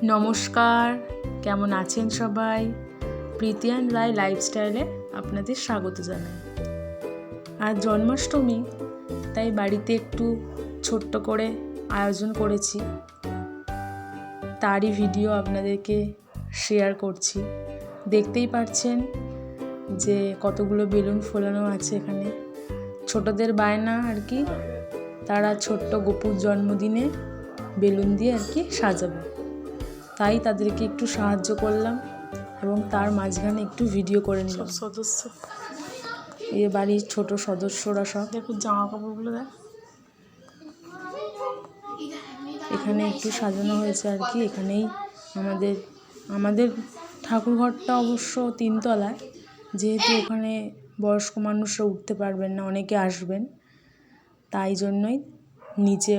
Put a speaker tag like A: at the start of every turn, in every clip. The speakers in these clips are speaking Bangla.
A: নমস্কার, কেমন আছেন সবাই? প্রীতিয়ান রায় লাইফস্টাইলে আপনাদের স্বাগত জানাই। আজ জন্মাষ্টমী, তাই বাড়িতে একটু ছোট্ট করে আয়োজন করেছি, তারই ভিডিও আপনাদেরকে শেয়ার করছি। দেখতেই পাচ্ছেন যে কতগুলো বেলুন ফোলানো আছে এখানে। ছোটদের বায়না আর কি, তারা ছোট্ট গপুর জন্মদিনে বেলুন দিয়ে আর কি সাজাবে, তাই তাদেরকে একটু সাহায্য করলাম এবং তার মাঝখানে একটু ভিডিও করে নিলাম। সদস্য এ বাড়ির ছোট সদস্যরা সব দেখুন, জামা কাপড়গুলো দেখ, এখানে একটু সাজানো হয়েছে আর কি। এখানেই আমাদের ঠাকুরঘরটা অবশ্য 3 তলায়, যেহেতু ওখানে বয়স্ক মানুষরা উঠতে পারবেন না, অনেকে আসবেন, তাই জন্যই নিচে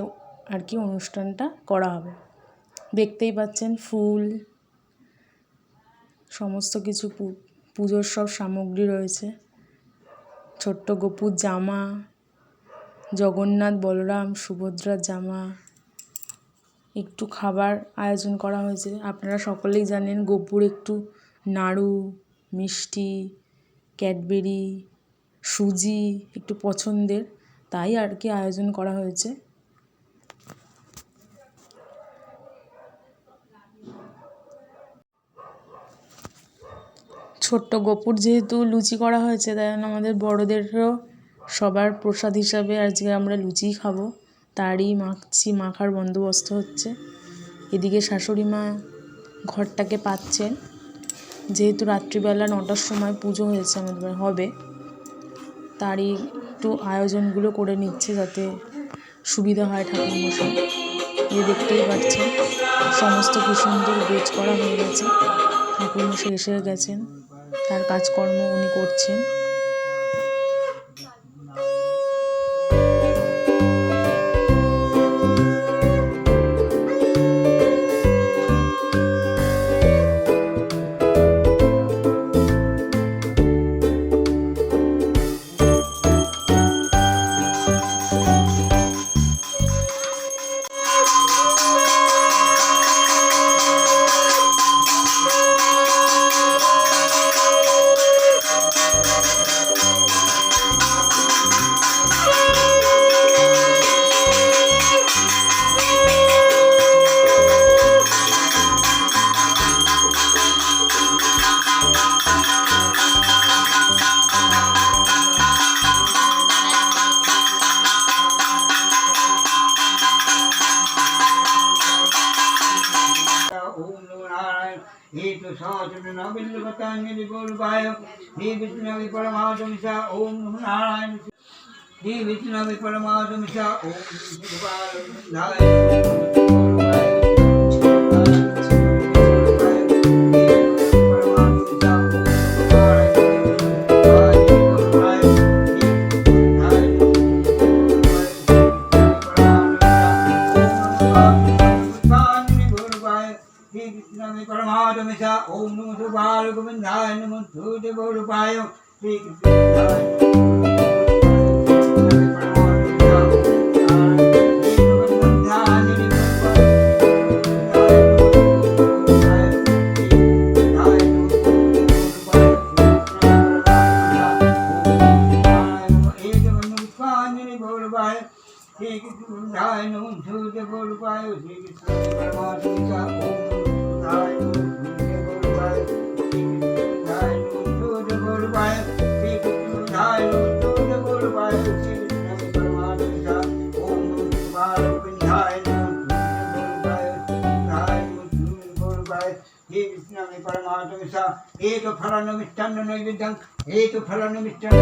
A: আর কি অনুষ্ঠানটা করা হবে। দেখতেই পাচ্ছেন ফুল, সমস্ত কিছু পুজোর সব সামগ্রী রয়েছে। ছোট্ট গপুর জামা, জগন্নাথ বলরাম সুভদ্রার জামা, একটু খাবার আয়োজন করা হয়েছে। আপনারা সকলেই জানেন গপুর একটু নাড়ু, মিষ্টি, ক্যাডবেরি, সুজি একটু পছন্দের, তাই আর কি আয়োজন করা হয়েছে। ছোট্ট গপুর যেহেতু লুচি করা হয়েছে, তাই আমাদের বড়োদেরও সবার প্রসাদ হিসাবে আজকে আমরা লুচিই খাবো, তারই মাখার বন্দোবস্ত হচ্ছে। এদিকে শাশুড়ি মা ঘরটাকে পাচ্ছেন, যেহেতু রাত্রিবেলা 9টার সময় পুজো হয়েছে আমাদের হবে, তারই একটু আয়োজনগুলো করে নিচ্ছে যাতে সুবিধা হয় ঠাকুরমশাই। দেখতেই পাচ্ছেন সমস্ত কি সুন্দর গোছ করা হয়ে গেছে। ঠাকুরমশাই এসে গেছেন, তার কাজকর্ম উনি করছেন।
B: हेतु साचन बिल्लपतांजलि बोलवाय हे विष्णु परमात्मिषा ओम नमो नारायण हे विष्णु परमात्मिषा ओम शिवाय परमात्मा ओम नमो शिवाय गोविंदाय नमो धूते बोलपाय श्री परमात्मा एक फलन मिष्टान्न नैवेद्यं एक फलन मिष्टान्न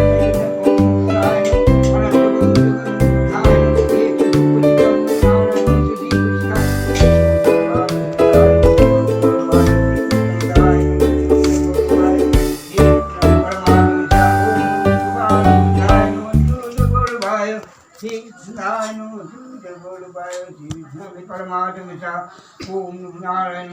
B: परमात्मा ओम नारायण